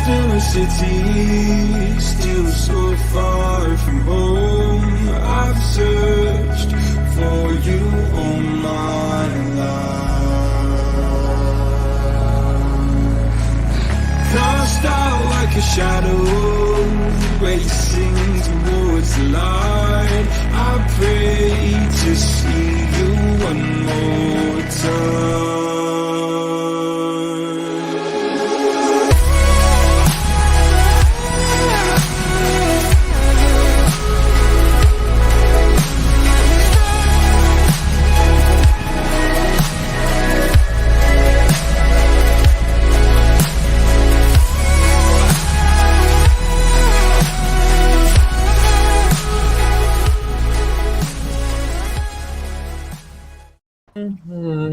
still a city, still so far from home. I've searched for you all my life. Cast out like a shadow, racing towards the light. I pray to see you one more time.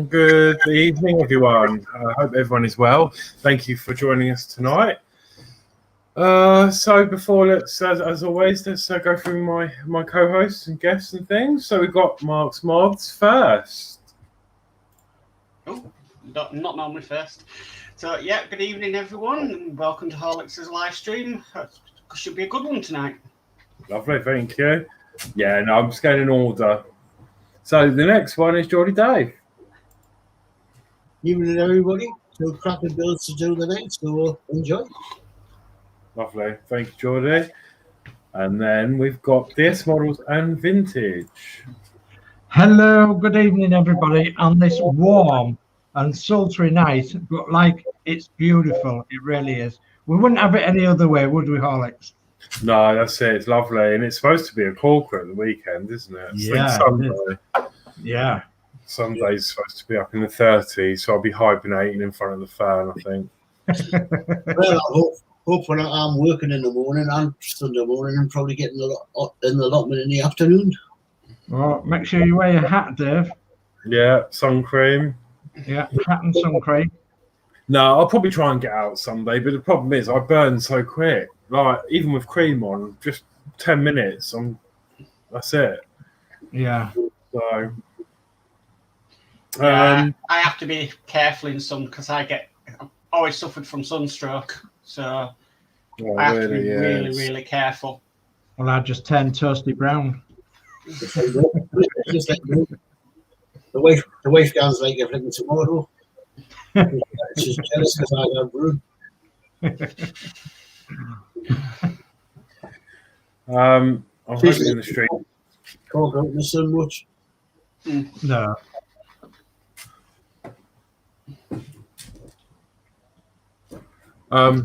Good evening, everyone. I hope everyone is well. Thank you for joining us tonight. So before, as always, let's go through my co-hosts and guests and things. So we've got Modz first. Oh, not normally first. So yeah, good evening, everyone, and welcome to Horlicks's live stream. Should be a good one tonight. Lovely, thank you. Yeah, no, I'm just going in order. So the next one is Geordie Dave. Evening, everybody. So cracking builds to do the next, so we'll enjoy. Lovely, thank you, Geordie. And then we've got DS Models and Vintage. Hello, good evening, everybody. On this warm and sultry night, but like it's beautiful, it really is. We wouldn't have it any other way, would we, Horlicks? No, that's it. It's lovely, and it's supposed to be a corker at the weekend, isn't it? It's Yeah, like Sunday. Yeah. Sunday's supposed to be up in the 30s, so I'll be hibernating in front of the fan, I think. Well, I hope when I'm working in the morning and Sunday morning, I'm probably getting an allotment in the afternoon. Well, make sure you wear your hat, Dave. Yeah, sun cream. Yeah, hat and sun cream. No, I'll probably try and get out Sunday, but the problem is I burn so quick. Like, even with cream on, just 10 minutes, that's it. Yeah. So... I have to be careful in sun because I've always suffered from sunstroke, so I have to be really careful. Well, I just turned toasty brown. Just like the wife does like a flipping tomato. She's jealous because I got brewed. I'm hoping in the street. Can't go out in the sun much. No. I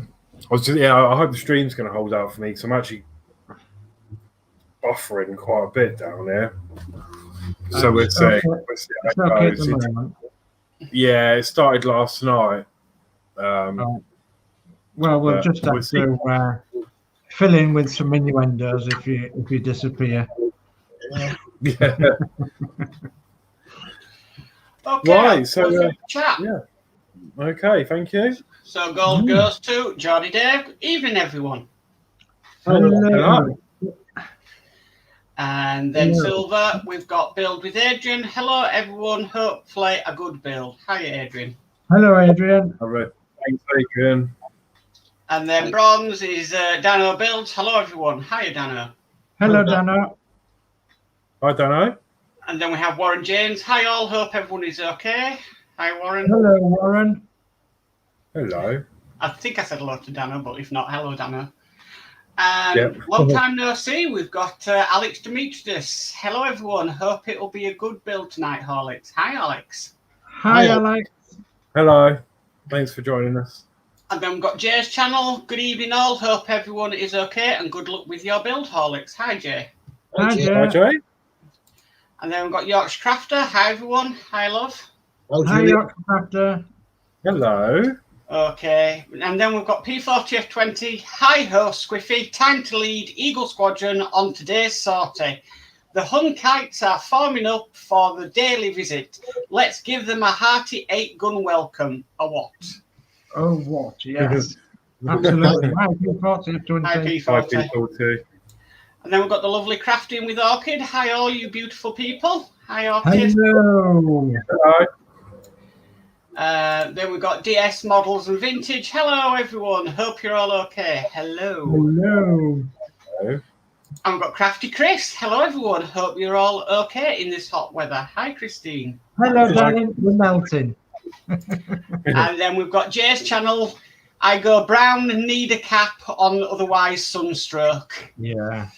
hope the stream's going to hold out for me because I'm actually buffering quite a bit down there. So we'll see. It's okay at the moment. Yeah, it started last night. Well, we'll just have to fill in with some innuendos if you disappear. Yeah. Okay, right, so chat. Yeah. Okay, thank you. So gold goes to Geordie Dave. Evening, everyone. Hello. And then silver, we've got build with Adrian. Hello, everyone. Hopefully a good build. Hi, Adrian. Hello, Adrian. All right. Thanks, Adrian. And then bronze is Danno Builds. Hello, everyone. Hi, Danno. Hello, Danno. Hi, Danno. And then we have Warren James. Hi, all. Hope everyone is okay. Hi, Warren. Hello, Warren. Hello. I think I said hello to Danno, but if not, hello, Danno. And long time no see, we've got Alex Demetrius. Hello, everyone. Hope it will be a good build tonight, Horlicks. Hi, Alex. Hi, Alex. Hello. Thanks for joining us. And then we've got Jay's channel. Good evening, all. Hope everyone is okay, and good luck with your build, Horlicks. Hi, Jay. Hi, Jay. Hi, Jay. And then we've got Yorkshire Crafter. Hi, everyone. Hi, love. Hi, Yorkshire Crafter. Hello. Okay, and then we've got P40F20. Hi ho, Squiffy. Time to lead Eagle Squadron on today's sortie. The Hun kites are forming up for the daily visit. Let's give them a hearty 8-gun welcome. A what? Oh, what? Yes. Absolutely. Hi, P40F20. Hi, P40. And then we've got the lovely Crafting with Orchid. Hi, all you beautiful people. Hi, Orchid. Hello. Hello. Then we've got DS Models and Vintage. Hello, everyone. Hope you're all okay. Hello. Hello. Hello. And we've got Crafty Chris. Hello, everyone. Hope you're all okay in this hot weather. Hi, Christine. Hello, darling. We're melting. And then we've got Jay's channel. I go brown and need a cap on, otherwise sunstroke. Yeah.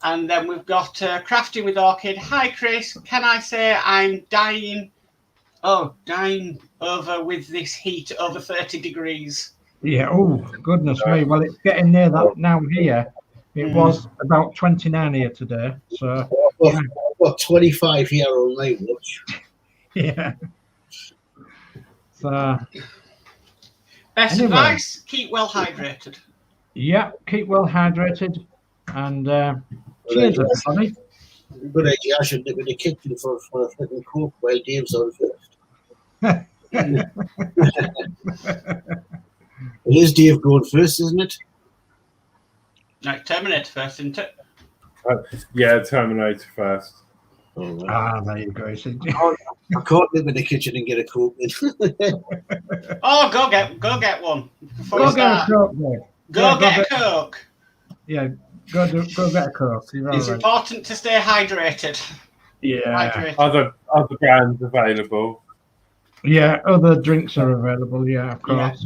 And then we've got Crafting with Orchid. Hi, Chris. Can I say I'm dying? Oh, dying over with this heat over 30 degrees. Yeah. Oh, goodness me. Well, it's getting near that now here. It was about 29 here today. So I've got 25 here on my watch. yeah. So Best advice, keep well hydrated. Yeah, keep well hydrated. And cheers, everybody. Good idea. I should nip in the kitchen for a flipping coke while Dave's on first. It is Dave going first, isn't it? No, Terminator first, isn't it? Yeah, Terminator first. Oh, right. There you go. I can't nip in the kitchen and get a coke. Oh, go get one. Before Go you get a start. Coke, mate. Go get a Coke. Yeah, go get a Coke. You're It's all right. important to stay hydrated. Yeah. Hydrated. Other brands available. Yeah, other drinks are available. Yeah, of course.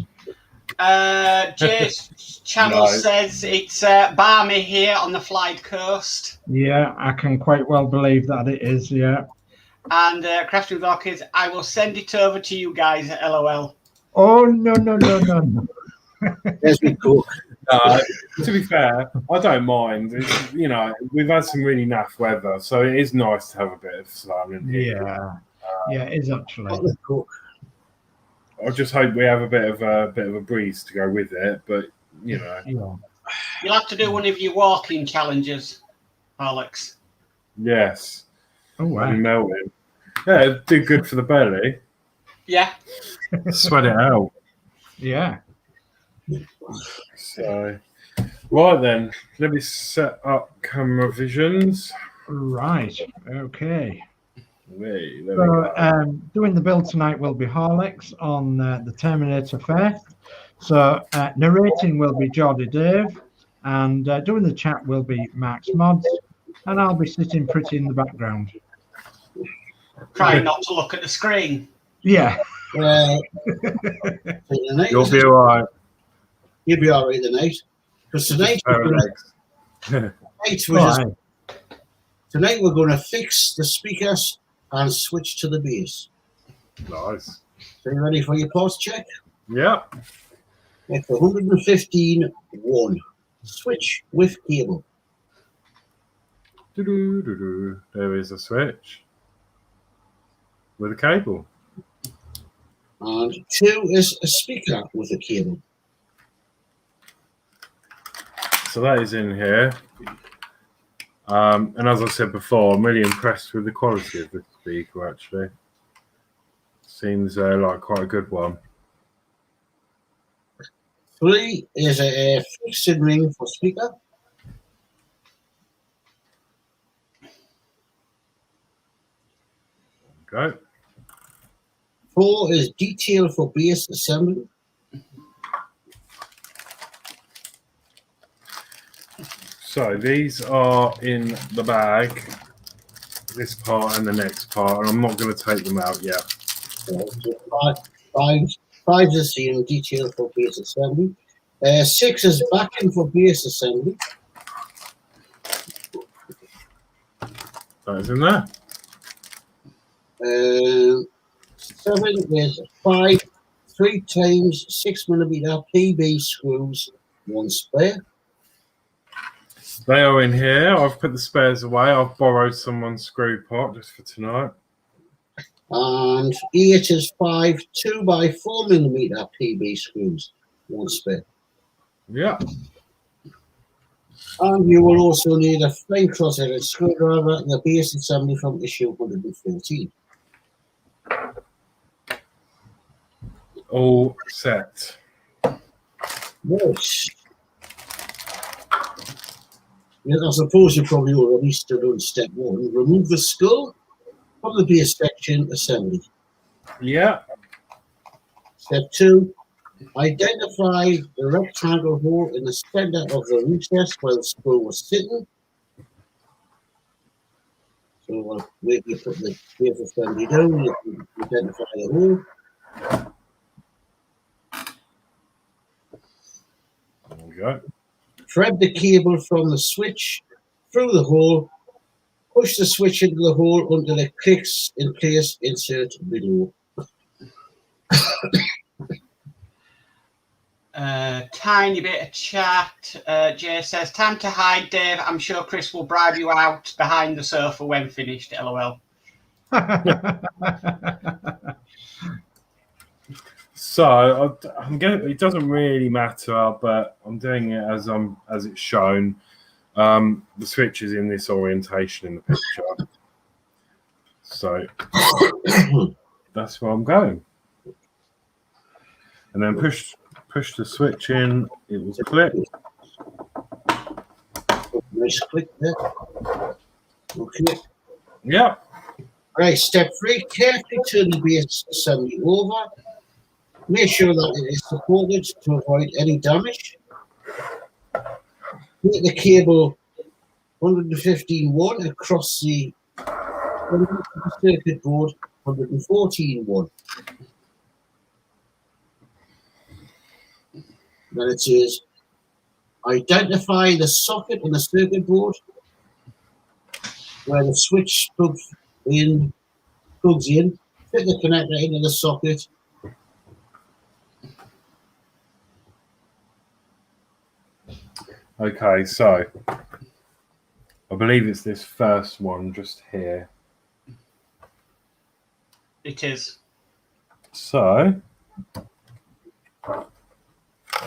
Jay's channel No. says it's balmy here on the Clyde coast. Yeah, I can quite well believe that it is. Yeah. And Crafting with Orchids, I will send it over to you guys at LOL. Oh no. There's my coke. To be fair, I don't mind. It's, we've had some really naff weather, so it is nice to have a bit of sun in here. Yeah, it is actually. Got the coke. I just hope we have a bit of a breeze to go with it, but Yeah. You'll have to do one of your walking challenges, Horlicks. yes, Oh wow. I'm melting. Yeah, it'd do good for the belly. Yeah. Sweat it out. Yeah. So, right then, let me set up camera visions. Right. Okay. There we So, go. doing the build tonight will be Horlicks on the Terminator Fair. So, narrating will be Geordie Dave, and doing the chat will be Max Modz, and I'll be sitting pretty in the background. Trying not to look at the screen. Yeah. You'll be all right. You'll be all right tonight. Because tonight we're going to fix the speakers and switch to the bass. Nice. So you ready for your pause check? Yeah. It's 115.1. Switch with cable. Doo-doo-doo-doo. There is a switch with a cable. And 2 is a speaker with a cable. So that is in here. And as I said before, I'm really impressed with the quality of this speaker, actually. Seems like quite a good one. 3 is a fixed ring for speaker. Okay. 4 is detail for bass assembly. So these are in the bag, this part and the next part, and I'm not going to take them out yet. 5 is the detail for bass assembly. 6 is backing for bass assembly. That is in there. 7 is 5 3x 6mm PB screws, 1 spare. They are in here. I've put the spares away. I've borrowed someone's screw pot just for tonight. And 8 is 5 2x4mm PB screws, 1 spare. Yeah. And you will also need a flame cross-headed screwdriver and the base assembly from issue 114. All set. Nice. Yes, I suppose you probably already stood on step 1. Remove the skull from the base section assembly. Yeah. Step 2, identify the rectangle hole in the center of the recess where the spool was sitting. So where you put the paper assembly down, you can identify the hole. There we go. Thread the cable from the switch through the hole. Push the switch into the hole until it clicks in place. Insert below. Tiny bit of chat. Jay says, time to hide, Dave. I'm sure Chris will bribe you out behind the sofa when finished. LOL. So I'm going. It doesn't really matter, but I'm doing it as it's shown. The switch is in this orientation in the picture, so that's where I'm going. And then push the switch in. It will click. Nice click there. Okay. Yeah. Right, step 3, carefully turn the base assembly over. Make sure that it is supported to avoid any damage. Take the cable 115.1 across the circuit board 114.1. Then it says, identify the socket in the circuit board where the switch plugs in, fit the connector into the socket. Okay, so I believe it's this first one just here. It is. So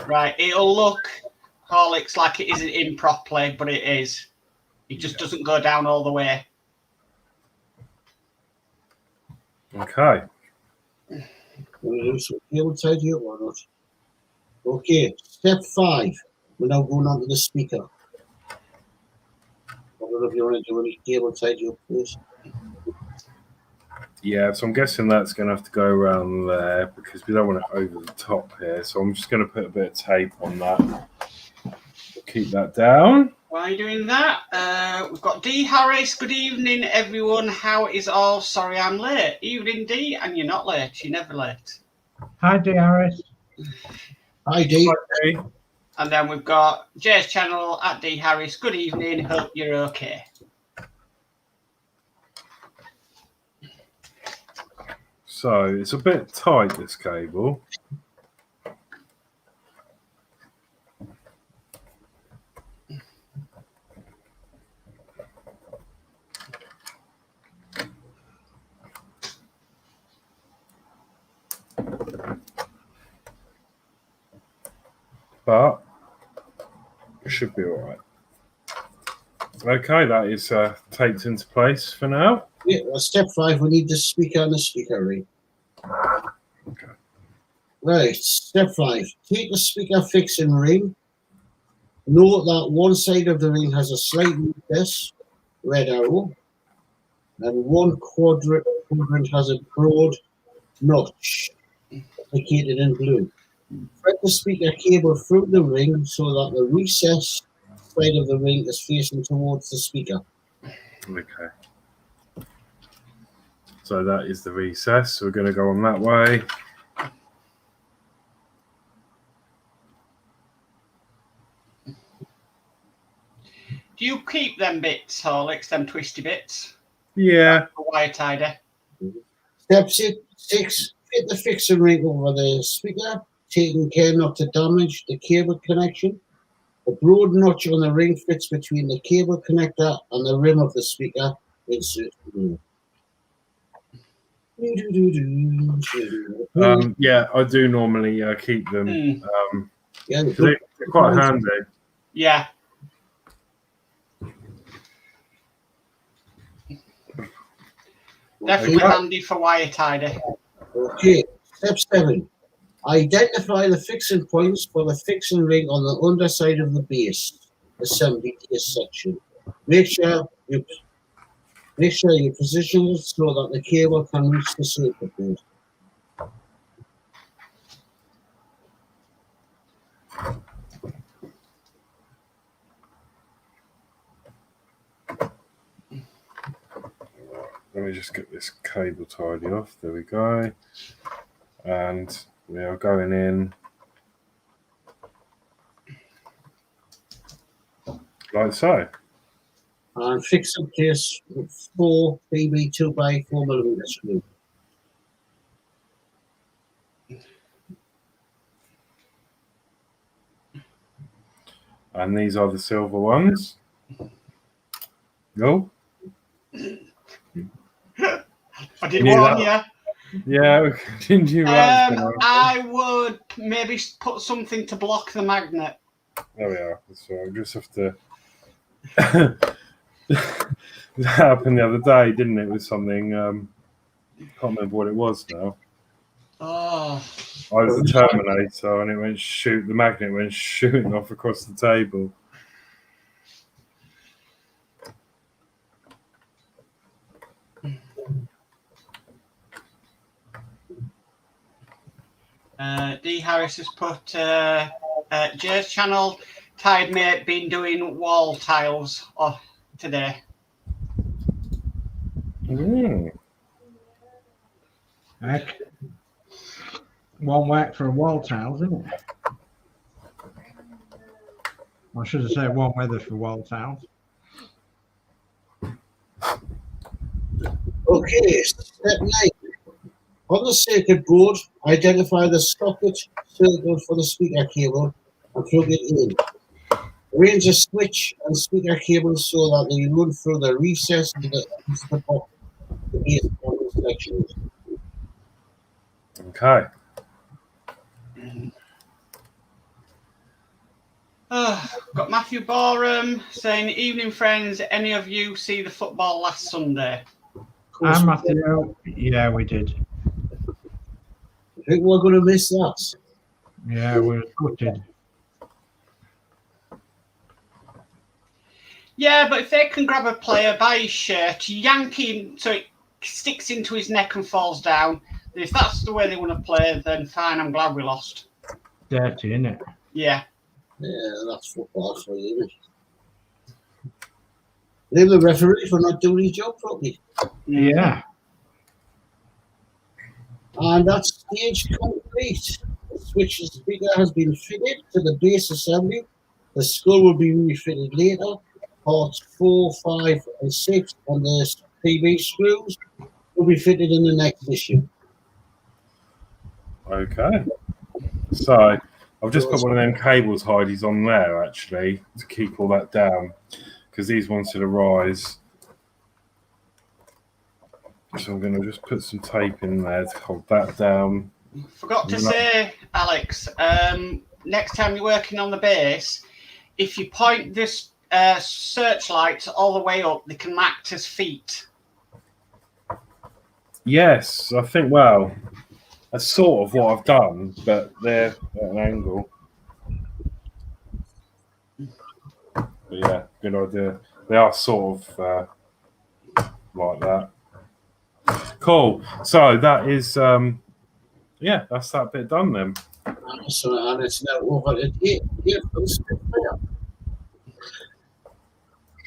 Right, it'll look, Horlicks, like it isn't in properly, but it is. It just doesn't go down all the way. okay. Tidy up or not? Okay, step 5. We're now going on to the speaker. I don't know if you want to do any cable tidy up, please. Yeah, so I'm guessing that's going to have to go around there because we don't want it over the top here. So I'm just going to put a bit of tape on that. Keep that down. Why are you doing that? We've got D. Harris. Good evening, everyone. How is all? Sorry I'm late. Evening, D. And you're not late. You're never late. Hi, DRS. Hi, Dave. Okay. And then we've got Jay's channel at D. Harris. Good evening. Hope you're okay. So it's a bit tight, this cable. But it should be all right. Okay, that is taped into place for now. Yeah, well, step 5, we need the speaker and the speaker ring. Okay. Right, step 5. Take the speaker fixing ring. Note that one side of the ring has a slight recess, red arrow, and one quadrant has a broad notch, indicated in blue. Thread the speaker cable through the ring so that the recess side of the ring is facing towards the speaker. Okay. So that is the recess. So we're going to go on that way. Do you keep them bits, Horlicks, them twisty bits? Yeah. The wire tidy. Step 6. Fit the fixing ring over the speaker, taking care not to damage the cable connection. The broad notch on the ring fits between the cable connector and the rim of the speaker. Insert below. Yeah, I do normally keep them. Yeah, They're quite handy. Yeah. Definitely handy for wire tidy. Okay, step 7. Identify the fixing points for the fixing ring on the underside of the base assembly base section. Make sure you position it so that the cable can reach the circuit board. let me just get this cable tidy off. There we go. And we are going in like so. And fix up this with 4 PB 2x4mm screw. And these are the silver ones. No? I did warn you. Yeah, didn't you? I would maybe put something to block the magnet. There we are. So I just have to. That happened the other day, didn't it? With something. Can't remember what it was now. Oh. I was the Terminator, and it went shoot. The magnet went shooting off across the table. D Harris has put Jay's channel. Tired mate been doing wall tiles today. Heck. One whack for a wall tiles, isn't it? I should have said one weather for wall tiles. Okay, step 9. On the circuit board, identify the socket circle for the speaker cable and plug it in. Arrange a switch and speaker cables so that they run through the recess to the top of the base sections. Okay. Got Matthew Boreham saying, "Evening, friends. Any of you see the football last Sunday?" And Matthew, yeah, we did. I think we're going to miss that. Yeah, we're gutted. Yeah, but if they can grab a player by his shirt, yank him so it sticks into his neck and falls down, then if that's the way they want to play, then fine, I'm glad we lost. Dirty, isn't it? Yeah. Yeah, that's football for you, isn't it? Blame the referee for not doing his job properly. Yeah. And that's stage complete. The switch speaker has been fitted to the base assembly. The skull will be refitted later. Parts 4, 5, and 6 and the PB screws will be fitted in the next issue. Okay. So I've just put one of them cables hidies on there actually to keep all that down because these ones to the rise. So I'm going to just put some tape in there to hold that down. Forgot to say, Alex, next time you're working on the base, if you point this searchlight all the way up, they can act as feet. Yes, I think, well, that's sort of what I've done, but they're at an angle. But yeah, good idea. They are sort of like that. Cool. So that is, yeah, that's that bit done then. So, and it's now over to here for the Spitfire.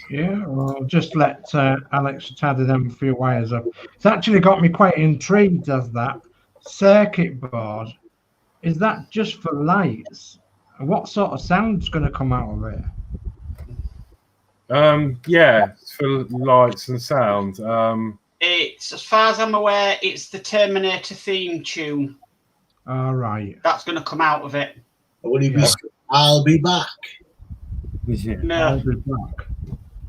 Yeah, well, just let Alex tidy them a few wires up. It's actually got me quite intrigued as that circuit board. Is that just for lights? What sort of sound's going to come out of it? Yeah, it's for lights and sound. It's, as far as I'm aware, it's the Terminator theme tune. All right. That's going to come out of it. Will he be? I'll be back. Yeah. No. I'll be back.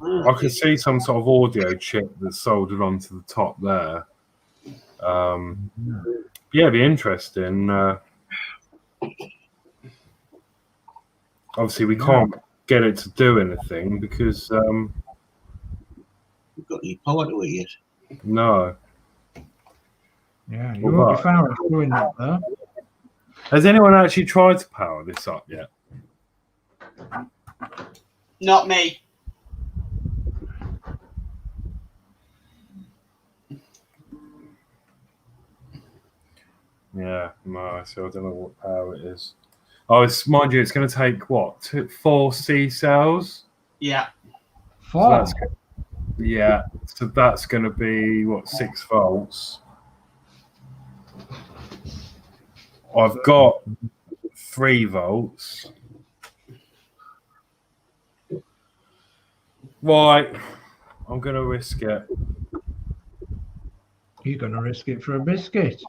I can see some sort of audio chip that's soldered onto the top there. Yeah, it'd be interesting. Obviously, we can't get it to do anything because You've got any power to it yet. no. Yeah, you won't be far off doing that though. Has anyone actually tried to power this up yet? Not me. Yeah, no. So I don't know what power it is. Oh, it's mind you, it's going to take what 4 C cells. Yeah. 4. So Yeah, so that's going to be what, 6 volts. I've got 3 volts. Right, I'm going to risk it. You're going to risk it for a biscuit.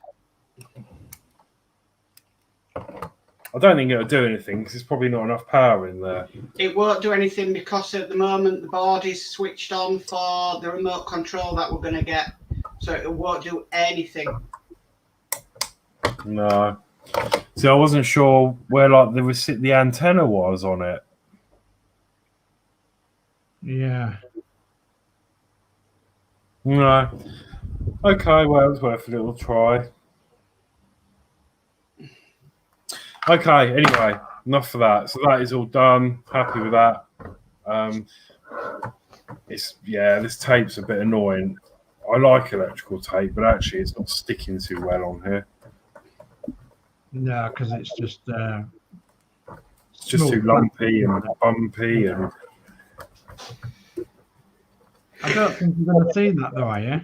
I don't think it'll do anything because there's probably not enough power in there. It won't do anything because at the moment the board is switched on for the remote control that we're going to get. So it won't do anything. No. See, I wasn't sure where like the antenna was on it. Yeah. No. Okay, well, it was worth a little try. Okay, anyway, enough of that. So that is all done. Happy with that. This tape's a bit annoying. I like electrical tape, but actually it's not sticking too well on here. No, because it's just too lumpy and bumpy, and I don't think you're going to see that though, are you?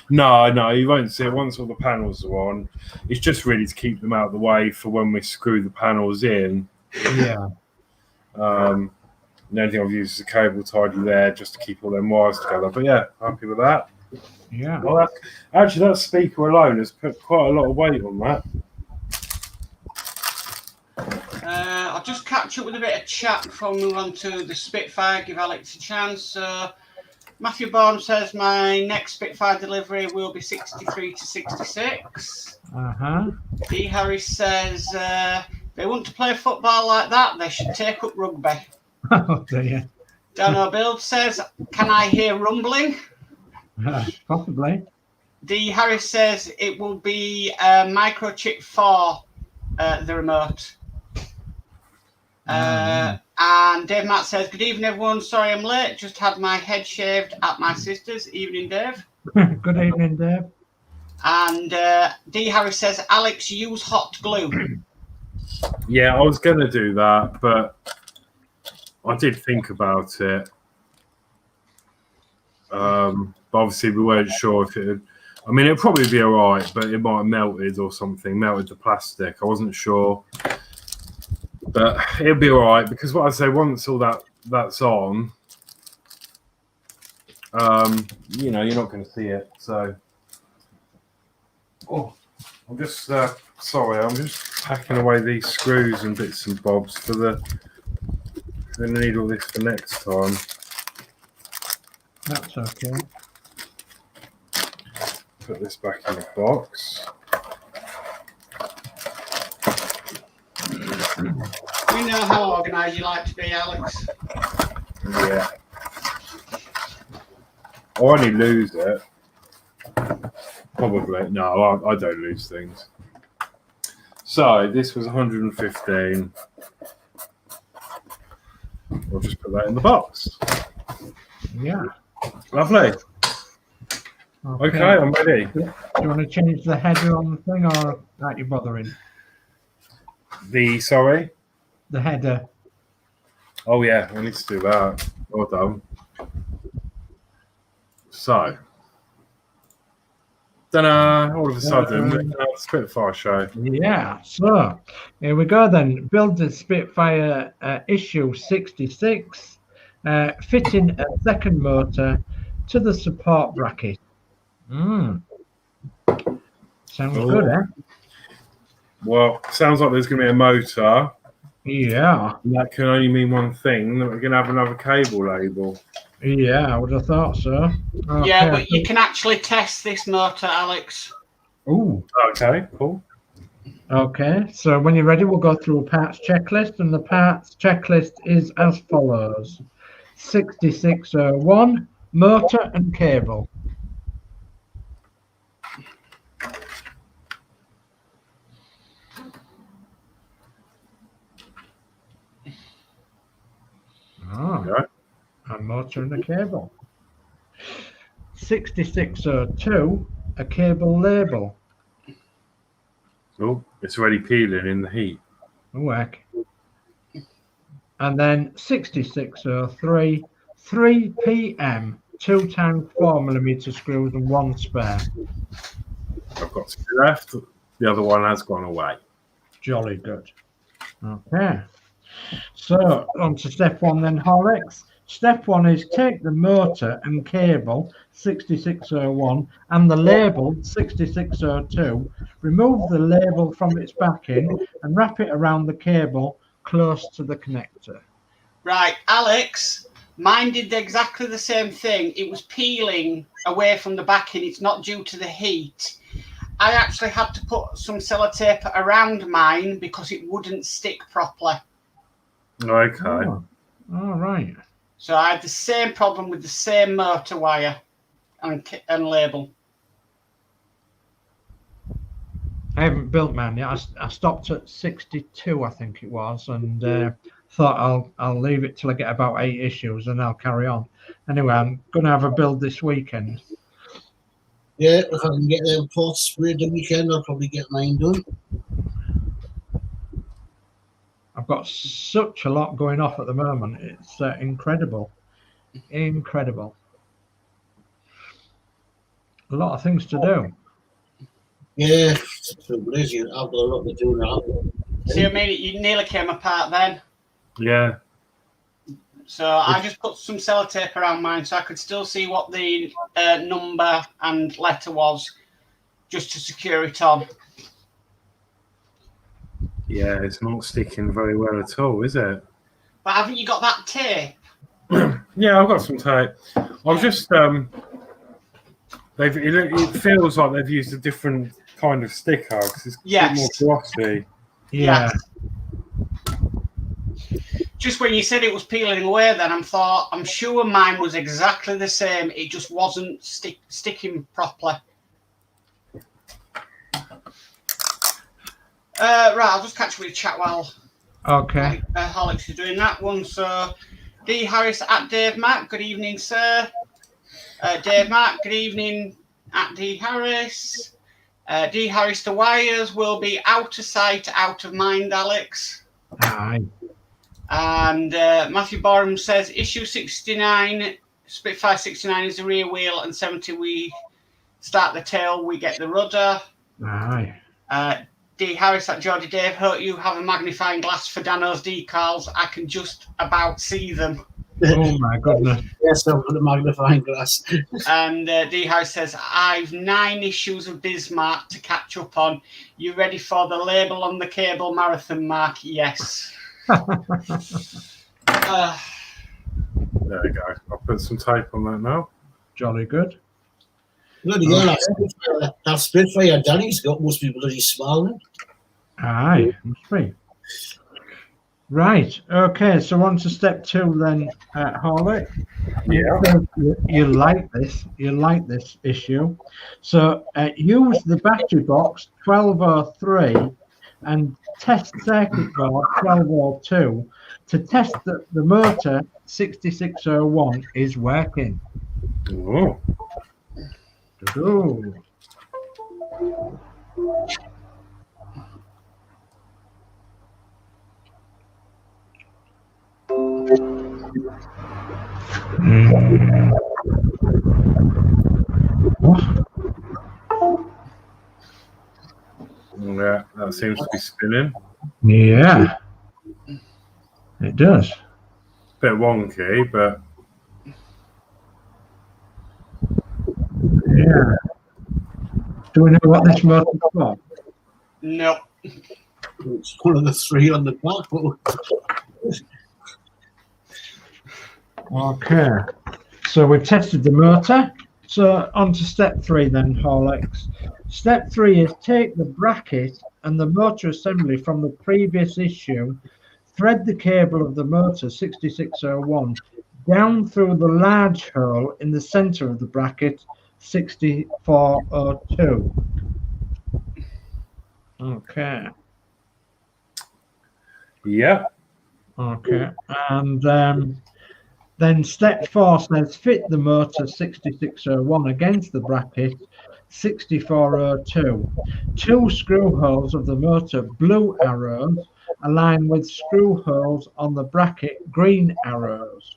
No, you won't see it once all the panels are on. It's just really to keep them out of the way for when we screw the panels in. Yeah. The only thing I've used is a cable tidy there just to keep all them wires together. But yeah, happy with that. Yeah. Well, that speaker alone has put quite a lot of weight on that. I'll just catch up with a bit of chat before we move on to the Spitfire, give Alex a chance. Matthew Bourne says my next Spitfire delivery will be 63 to 66. D. Harris says they want to play football like that, they should take up rugby. Oh dear. Danno Builds says, can I hear rumbling? Possibly. D. Harris says it will be a microchip for the remote. And Dave Matt says, good evening, everyone. Sorry I'm late. Just had my head shaved at my sister's. Evening, Dave. Good evening, Dave. And D. Harris says, Alex, use hot glue. Yeah, I was going to do that, but I did think about it. But obviously, we weren't sure if it would. I mean, it'd probably be all right, but it might have melted or something, melted the plastic. I wasn't sure. But it'll be all right because what I say, once all that's on, you're not going to see it. So, I'm just sorry. I'm just packing away these screws and bits and bobs for the. I'm going to need all this for next time. That's okay. Put this back in the box. We know how organised you like to be, Alex. Yeah. I only lose it. Probably. No, I don't lose things. So, this was 115. I'll just put that in the box. Yeah. Lovely. Okay, I'm ready. Do you want to change the header on the thing, or aren't you bothering? Sorry? The header. Oh, yeah, I need to do that. Well done. So, all of a sudden, we're going to have a Spitfire show. Yeah, so here we go then. Build the Spitfire issue 66, fitting a second motor to the support bracket. Sounds good, eh? Well, sounds like there's going to be a motor. Yeah. And that can only mean one thing, that we're going to have another cable label. Yeah, I would have thought so. Okay. Yeah, but you can actually test this motor, Alex. Ooh. Okay, cool. Okay, so when you're ready, we'll go through a parts checklist, and the parts checklist is as follows. 6601, motor and cable. Okay. A motor and a cable. 6602, a cable label. Oh, it's already peeling in the heat. Whack. And then 6603, 3 p.m. 2 times 4mm screws and 1 spare. I've got 2 left. The other one has gone away. Jolly good. Okay. So on to step 1 then, Horlicks. Step 1 is take the motor and cable 6601 and the label 6602, remove the label from its backing and wrap it around the cable close to the connector. Right, Alex, mine did exactly the same thing. It was peeling away from the backing. It's not due to the heat. I actually had to put some sellotape around mine because it wouldn't stick properly. Okay. Oh, all right. So I had the same problem with the same motor wire and label. I haven't built mine yet. I stopped at 62, I think it was, and thought I'll leave it till I get about 8 issues and I'll carry on. Anyway, I'm going to have a build this weekend. Yeah, if I can get them pots sprayed the weekend, I'll probably get mine done. I've got such a lot going off at the moment. It's incredible. Incredible. A lot of things to do. Yeah, it's too busy. I've got a lot to do now. See what I mean? You nearly came apart then. Yeah. So I just put some sellotape around mine so I could still see what the number and letter was, just to secure it on. Yeah, it's not sticking very well at all, is it? But haven't you got that tape? Yeah, I've got some tape. I was just it feels like they've used a different kind of sticker because it's a bit more glossy. Yeah. Just when you said it was peeling away, then I'm sure mine was exactly the same. It just wasn't sticking properly. Right, I'll just catch you with a chat while Horlicks is doing that one. So, D. Harris at Dave Mac, good evening, sir. Dave Mac, good evening at D. Harris. D. Harris to Wires will be out of sight, out of mind, Alex. Aye. And Matthew Borum says issue 69, Spitfire 69 is the rear wheel, and 70 we start the tail, we get the rudder. Aye. D. Harris at Geordie Dave, hope you have a magnifying glass for Danno's decals. I can just about see them. Oh my goodness. Yes, I've got a magnifying glass. And D. Harris says, I've 9 issues of Bismarck to catch up on. You ready for the label on the cable marathon, Mark? Yes. There we go. I'll put some tape on that now. Jolly good. Bloody hell, that Spitfire Danny's got must be bloody smiling. Aye, must be. Right. Okay. So on to step 2 then, Horlick. Yeah. You like this. You like this issue. So use the battery box 1203 and test circuit board 1202 to test that the motor 6601 is working. Oh. Ooh. Yeah, that seems to be spinning. Yeah, it does. Bit wonky, but Yeah. Do we know what this motor's for? No. It's one of the 3 on the back. Okay. So we've tested the motor. So on to step 3 then, Horlicks. Step 3 is take the bracket and the motor assembly from the previous issue, thread the cable of the motor 6601 down through the large hole in the center of the bracket 6402. Okay. yeah. Okay. And then step 4 says fit the motor 6601 against the bracket 6402. 2 screw holes of the motor blue arrows align with screw holes on the bracket green arrows.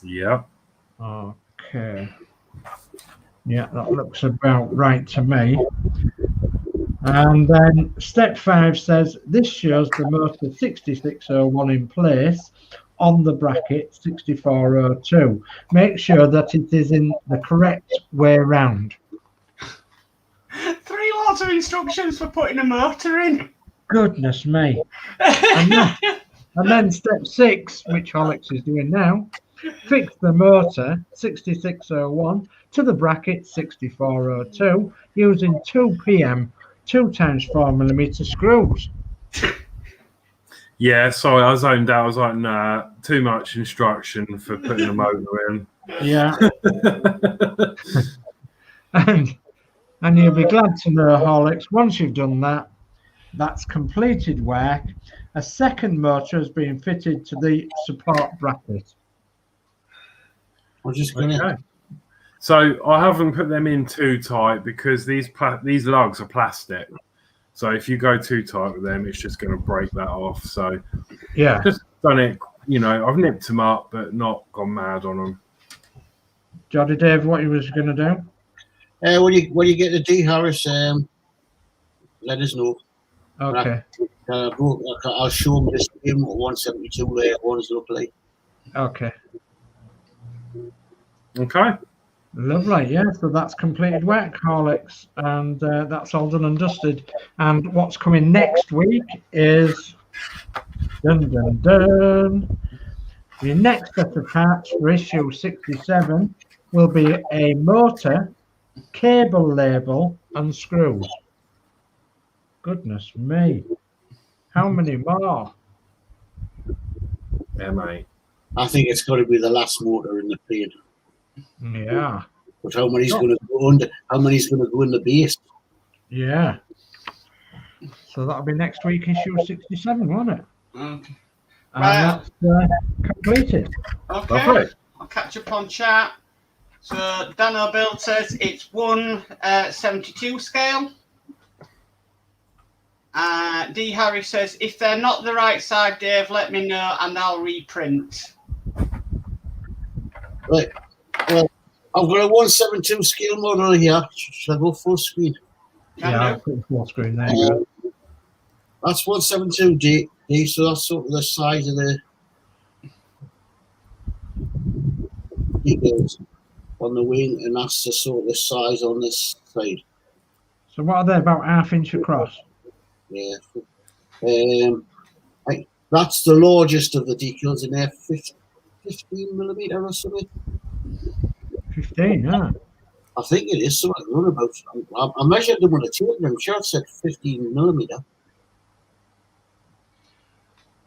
Yeah. Okay. Yeah, that looks about right to me. And then step 5 says this shows the motor 6601 in place on the bracket 6402. Make sure that it is in the correct way round. 3 lots of instructions for putting a motor in. Goodness me. And then step 6, which Horlicks is doing now, fix the motor 6601 to the bracket 6402 using 2 PM 2 times 4mm screws. Yeah, sorry, I zoned out. I was like, nah, too much instruction for putting a motor in. Yeah. and you'll be glad to know, Horlicks, once you've done that, that's completed work. A second motor has been fitted to the support bracket. I'm just going to... Okay. So I haven't put them in too tight because these lugs are plastic. So if you go too tight with them, it's just going to break that off. So Yeah. just done it, I've nipped them up, but not gone mad on them. Geordie Dave, what you was going to do? when you get the D Harris, let us know. Okay. I'll show them this game 172 later ones look like. Okay. Okay. Lovely, yeah. So that's completed work, Horlicks, and that's all done and dusted. And what's coming next week is dun dun dun. The next set of parts for issue 67 will be a motor, cable label, and screws. Goodness me, how many more? Yeah, mate. I think it's got to be the last motor in the plane. Yeah. But how many's going to go under? How many's going to go in the base? Yeah. So that'll be next week, issue 67, won't it? Okay. And Right. that's completed. Okay. Lovely. I'll catch up on chat. So Danno Builds says it's 1/72 scale. D Harry says if they're not the right side, Dave, let me know and I'll reprint. Right. Well, I've got a 172 scale model here. Should I go full screen? Yeah, I'll put the full screen there. That's 172 D, so that's sort of the size of the details on the wing, and that's the sort of the size on this side. So what are they, about ½ inch across? Yeah. That's the largest of the decals in there, 15mm or something. 15, yeah. I think it is something I about. I measured them on a tape and I'm sure it said 15mm.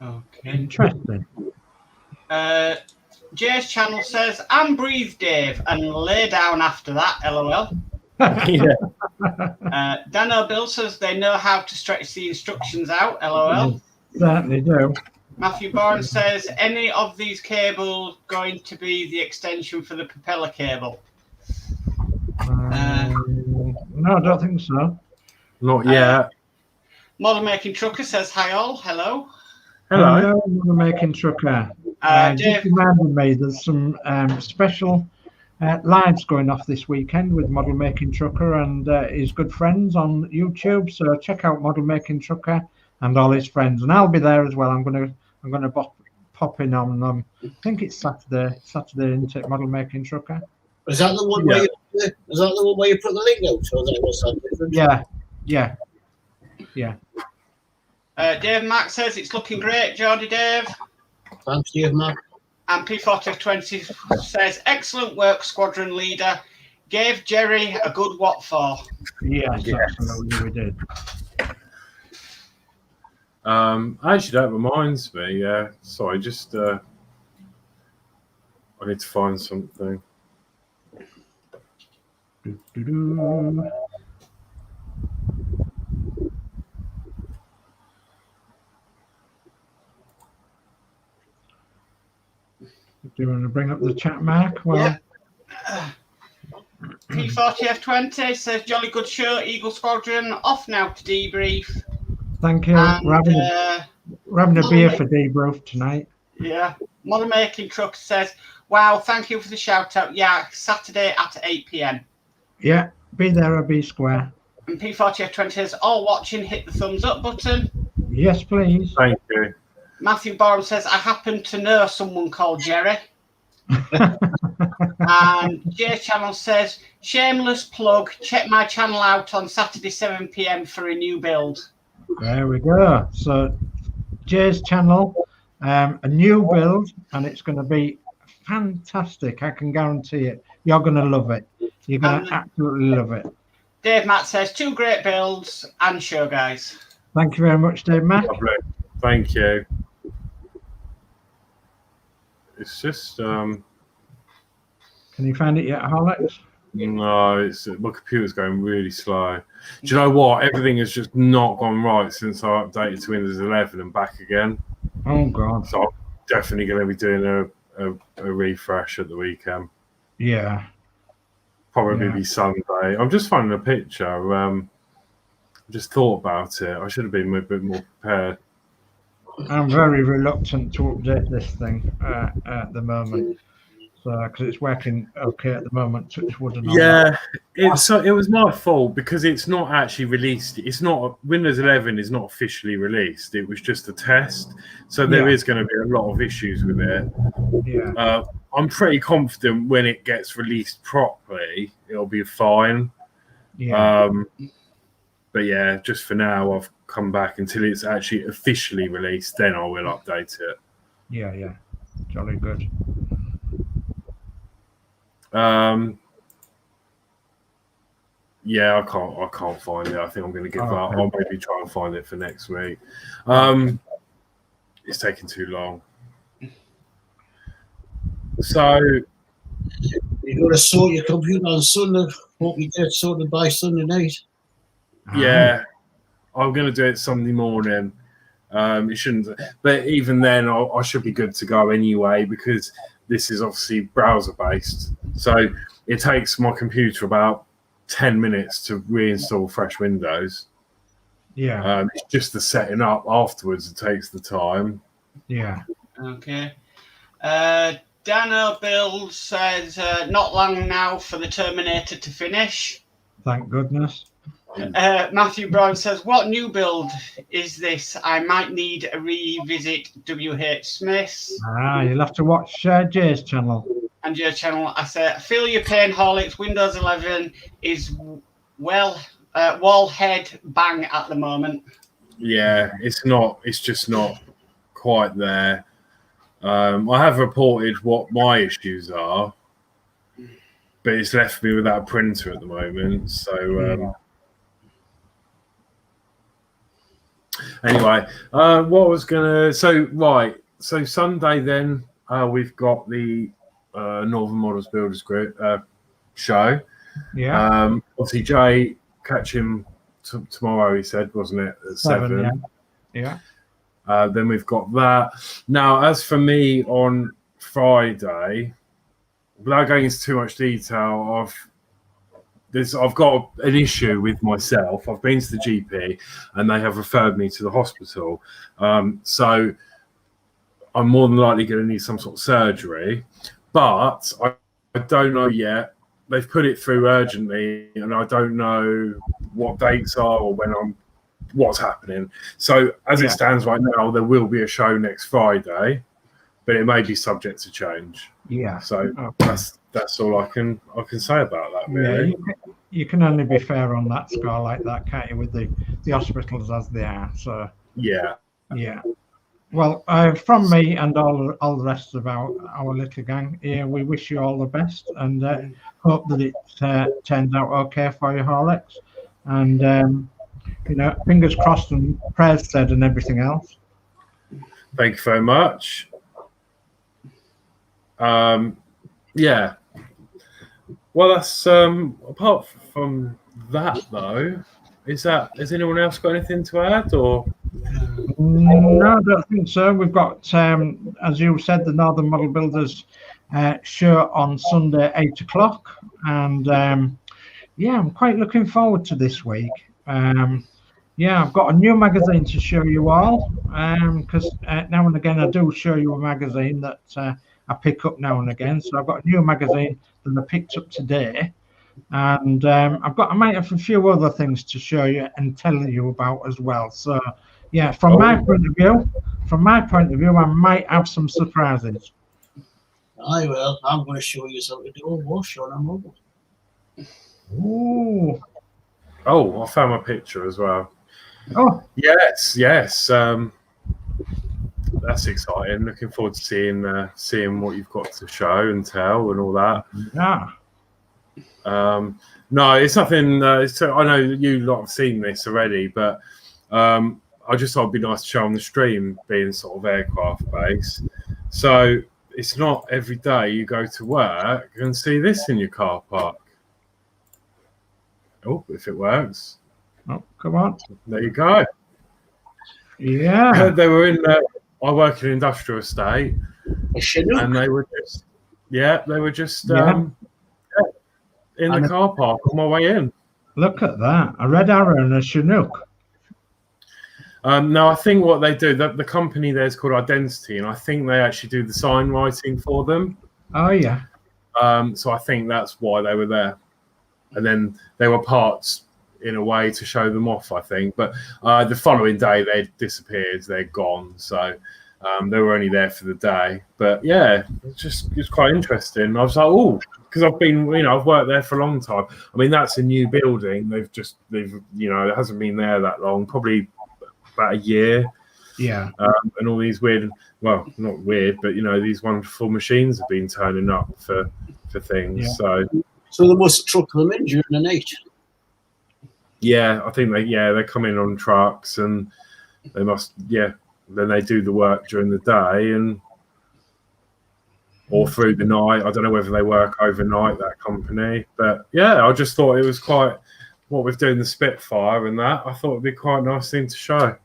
Okay. Interesting. Jay's channel says, and breathe, Dave, and lay down after that, lol. Yeah. Danno Bill says they know how to stretch the instructions out, lol. Certainly do. Matthew Barnes says, any of these cables going to be the extension for the propeller cable? No, I don't think so. Not yet. Model Making Trucker says, hi all, hello. Hello. Model Making Trucker. Dave, Just reminded me there's some special lives going off this weekend with Model Making Trucker and his good friends on YouTube. So check out Model Making Trucker and all his friends, and I'll be there as well. I'm gonna pop in on I think it's Saturday, isn't it? Model Making Trucker. Is that the one where you put the link out? Or was that different? Yeah. Dave Mack says it's looking great, Geordie Dave. Thanks, Dave Mack. And P4020 says, excellent work, squadron leader. Gave Jerry a good what for. Yes, absolutely we did. Actually, that reminds me. Sorry, just I need to find something. Do-do-do. Do you want to bring up the chat, Mark? Well, Yeah. P40F20 says, jolly good show, Eagle Squadron. Off now to debrief. thank you. And, We're having a beer for debrief tonight. yeah. Model Making Truck says, Wow, thank you for the shout out. Yeah, Saturday at 8 p.m. Yeah, be there or be square. And P40F20 says, all watching, hit the thumbs up button. Yes, please. Thank you. Matthew Borum says, I happen to know someone called Jerry. And J Channel says, shameless plug, check my channel out on Saturday 7 p.m. for a new build. There we go. So Jay's channel, a new build, and it's going to be fantastic. I can guarantee it. You're going to love it. You're going to absolutely love it. Dave Matt says, 2 great builds and show guys. Thank you very much, Dave Matt. Lovely. Thank you. It's just Can you find it yet, Horlicks? no, it's my computer's going really slow. Do you know what? Everything has just not gone right since I updated to Windows 11 and back again. Oh God. So I'm definitely going to be doing a refresh at the weekend. Yeah. Probably Yeah. be Sunday. I'm just finding a picture. I just thought about it. I should have been a bit more prepared. I'm very reluctant to update this thing at the moment, so because it's working okay at the moment. Touch wood and all that. Yeah, it was my fault because it's not actually released. It's not Windows 11 is not officially released. It was just a test, so there is going to be a lot of issues with it. Yeah. I'm pretty confident when it gets released properly, it'll be fine. Yeah. But yeah, just for now, I've come back until it's actually officially released. Then I will update it. Yeah. Jolly good. Yeah, I can't find it. I think I'm going to give up. I'll maybe try and find it for next week. It's taking too long. So You're going to sort your computer on Sunday. Hope you get it sorted by Sunday night. yeah, I'm going to do it Sunday morning. It shouldn't, but even then, I should be good to go anyway because this is obviously browser based. So it takes my computer about 10 minutes to reinstall fresh Windows. Yeah. It's just the setting up afterwards that takes the time. Yeah. Okay. Danno Builds says, not long now for the Terminator to finish. Thank goodness. Matthew Brown says, what new build is this? I might need a revisit WH Smith's. You'll have to watch Jay's channel. And your channel, I say, feel your pain, Horlicks. Windows 11 is wall head bang at the moment. Yeah, it's just not quite there. I have reported what my issues are, but it's left me without a printer at the moment. So anyway, what I was gonna so Sunday then we've got the Northern Models Builders Group show. Yeah. Obviously Jay, catch him tomorrow, he said, wasn't it, at 7? Yeah. Then we've got that. Now, as for me on Friday, without going into too much detail, I've got an issue with myself. I've been to the GP and they have referred me to the hospital. So I'm more than likely going to need some sort of surgery, but I don't know yet. They've put it through urgently and I don't know what dates are or what's happening. So as it stands right now, there will be a show next Friday, but it may be subject to change. Yeah. So that's all I can say about that, really. Yeah, you can only be fair on that score like that, can't you, with the hospitals as they are. So Yeah. Well, from me and all the rest of our little gang here, we wish you all the best and hope that it turns out okay for you, Horlicks. And fingers crossed and prayers said and everything else. Thank you very much. Yeah. Well, that's apart from that though. Has anyone else got anything to add or? No, I don't think so. We've got, as you said, the Northern Model Builders show on Sunday, 8 o'clock. And I'm quite looking forward to this week. I've got a new magazine to show you all because now and again I do show you a magazine that I pick up now and again. So I've got a new magazine that I picked up today, and I might have a few other things to show you and tell you about as well. So yeah, from my point of view, I might have some surprises. I will. I'm going to show you something to do a wash on a mobile. Ooh. Oh, I found my picture as well. Oh, yes. That's exciting. Looking forward to seeing what you've got to show and tell and all that. yeah. No, it's nothing. I know you lot have seen this already, but I just thought it'd be nice to show on the stream, being sort of aircraft based. So it's not every day you go to work and see this in your car park. Oh, if it works. Oh, come on. There you go. Yeah. They were in I work in an industrial estate, and they were just in the car park on my way in. Look at that. A red arrow and a Chinook. No, I think what they do, the company there is called Identity, and I think they actually do the sign writing for them. Oh, yeah. So I think that's why they were there. And then there were parts in a way to show them off, I think. But the following day, they disappeared. They're gone. So they were only there for the day. But yeah, it's quite interesting. I was like, oh, because I've worked there for a long time. I mean, that's a new building. They've it hasn't been there that long, probably about a year. Yeah. And all these weird, well, not weird, but these wonderful machines have been turning up for things. Yeah. So they must truck them in during the night. Yeah, I think they come in on trucks, and they must, then they do the work during the day or through the night. I don't know whether they work overnight, that company, but yeah, I just thought it was quite what we're doing the Spitfire and that. I thought it'd be quite a nice thing to show.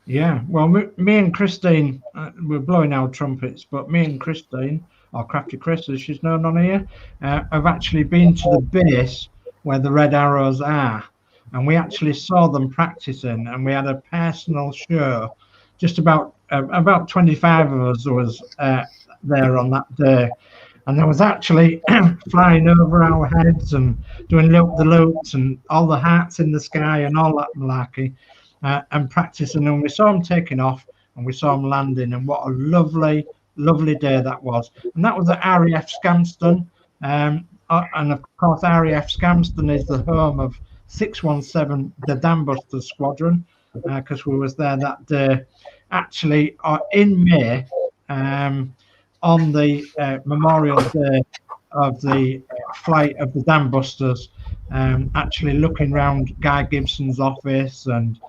Yeah, well, me and Christine, we're blowing our trumpets, but me and Christine, or Crafty Chris as she's known on here, have actually been to the base where the red arrows are. And we actually saw them practicing, and we had a personal show. Just about 25 of us was there on that day, and there was actually flying over our heads and doing loop-the-loops and all the hearts in the sky and all that malarkey, and practicing. And we saw them taking off, and we saw them landing, and what a lovely day that was. And that was at RAF Scampston, and of course RAF Scampston is the home of 617, the Dam Busters Squadron, because we was there that day. Actually, in May, on the Memorial Day of the flight of the Dam Busters, actually looking around Guy Gibson's office and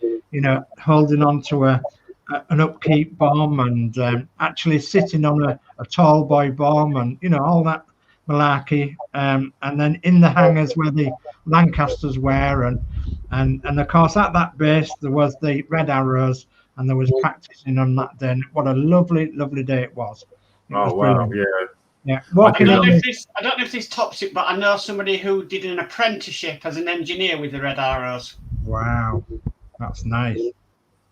holding on to an upkeep bomb, and actually sitting on a tall boy bomb, and all that malarkey, and then in the hangars where the Lancasters were, and of course at that base there was the red arrows, and there was practicing on that day. And what a lovely day it was. Wow, brilliant. yeah. I don't know if this tops it, but I know somebody who did an apprenticeship as an engineer with the red arrows. Wow, that's nice.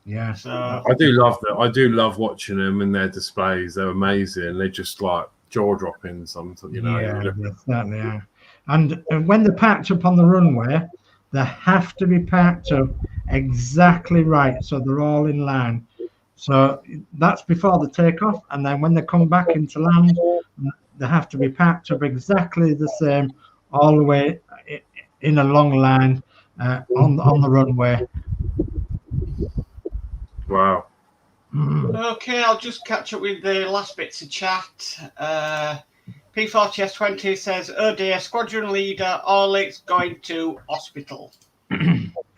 Yeah. So I do love that. I do love watching them in their displays. They're amazing. They're just like jaw-dropping. Yeah, they certainly are. And when they're parked up on the runway, they have to be parked up exactly right, so they're all in line. So that's before the takeoff, and then when they come back into land, they have to be parked up exactly the same, all the way in a long line on the runway. Wow. okay, I'll just catch up with the last bits of chat. P40S20 says, oh dear, squadron leader Horlicks going to hospital.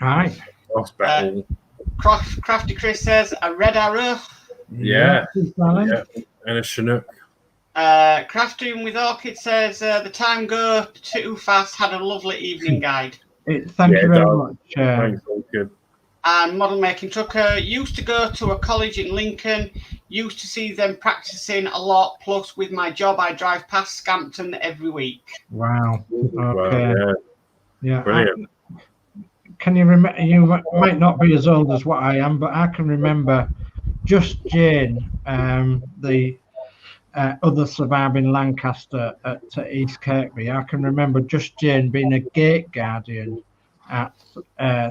Right. Hospital. Crafty Chris says, a red arrow. Yeah. And a Chinook. Crafting with Orchid says, the time go too fast, had a lovely evening guide. Thank you very much. Thanks, all good. And Model Making Trucker used to go to a college in Lincoln, used to see them practicing a lot, plus with my job I drive past Scampton every week. Wow. Wow, Okay. yeah. Brilliant. Can you remember? You might not be as old as what I am, but I can remember Just Jane, the other surviving Lancaster at East Kirkby. I can remember Just Jane being a gate guardian at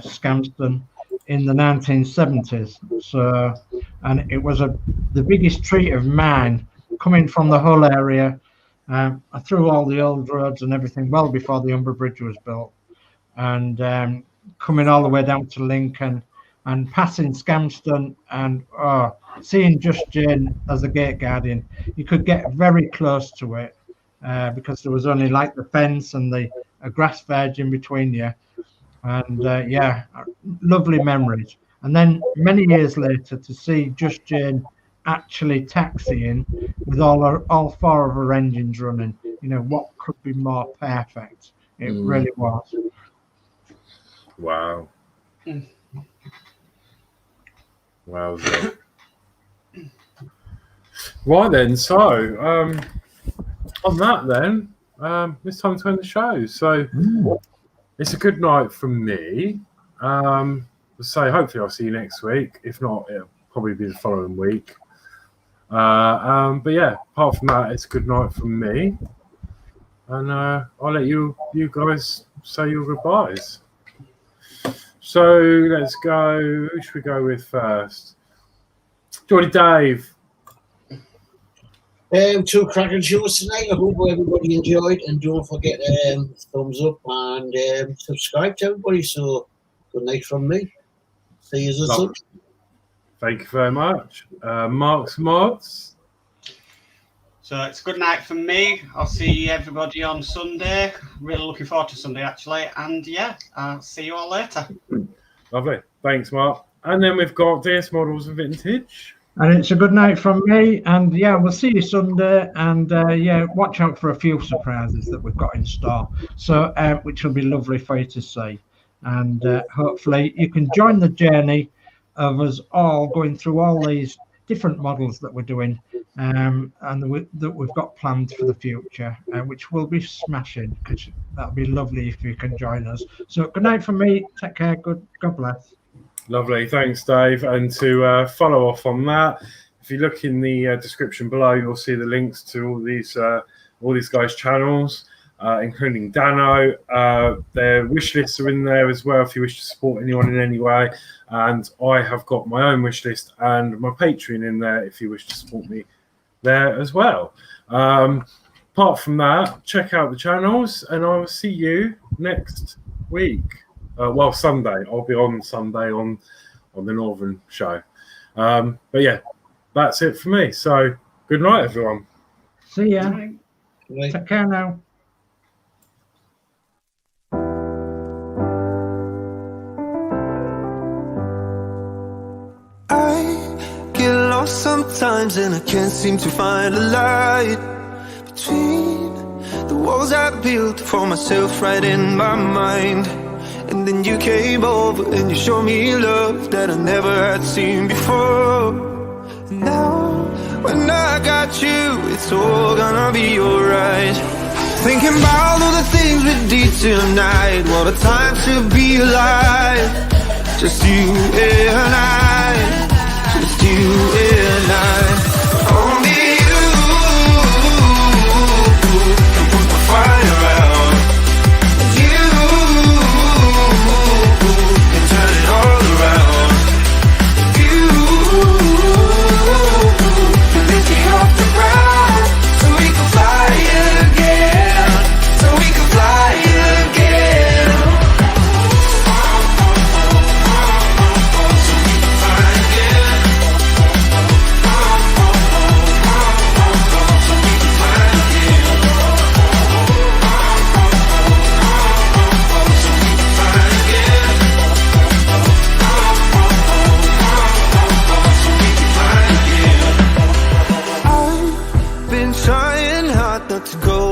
Scanston in the 1970s. So, and it was the biggest treat of mine coming from the Hull area. I through all the old roads and everything well before the Humber Bridge was built, and coming all the way down to Lincoln and passing Scanston and seeing Just Jane as a gate guardian. You could get very close to it because there was only like the fence and a grass verge in between you. And yeah, lovely memories. And then many years later to see Just Jane actually taxiing with all four of her engines running, you know, what could be more perfect? It really was. Wow. Wow. Right then, so on that then, it's time to end the show. So it's a good night from me. So hopefully I'll see you next week. If not, it'll probably be the following week. But yeah, apart from that, it's a good night from me. And I'll let you guys say your goodbyes. So let's go. Who should we go with first? Geordie Dave. 2 cracking shows tonight. I hope everybody enjoyed, and don't forget thumbs up and subscribe to everybody. So good night from me. See you soon. Thank you very much. Mark's Modz. So it's good night from me. I'll see everybody on Sunday. Really looking forward to Sunday, actually. And yeah, I'll see you all later. Lovely. Thanks, Mark. And then we've got DS Models and Vintage. And it's a good night from me. And yeah, we'll see you Sunday. And yeah, watch out for a few surprises that we've got in store. So which will be lovely for you to see. And hopefully you can join the journey of us all going through all these different models that we're doing and that we've got planned for the future, which will be smashing, because that'll be lovely if you can join us. So good night from me. Take care. God bless. Lovely. Thanks, Dave. And to follow off on that, if you look in the description below, you'll see the links to all these guys' channels, including Danno. Their wish lists are in there as well if you wish to support anyone in any way. And I have got my own wish list and my Patreon in there if you wish to support me there as well. Apart from that, check out the channels, and I will see you next week. Well, Sunday. I'll be on Sunday on the Northern show. But yeah, that's it for me. So good night, everyone. See ya. Take care now. Sometimes, and I can't seem to find a light between the walls I built for myself right in my mind. And then you came over and you showed me love that I never had seen before. And now when I got you, it's all gonna be alright. Thinking about all the things we did tonight, what a time to be alive. Just you and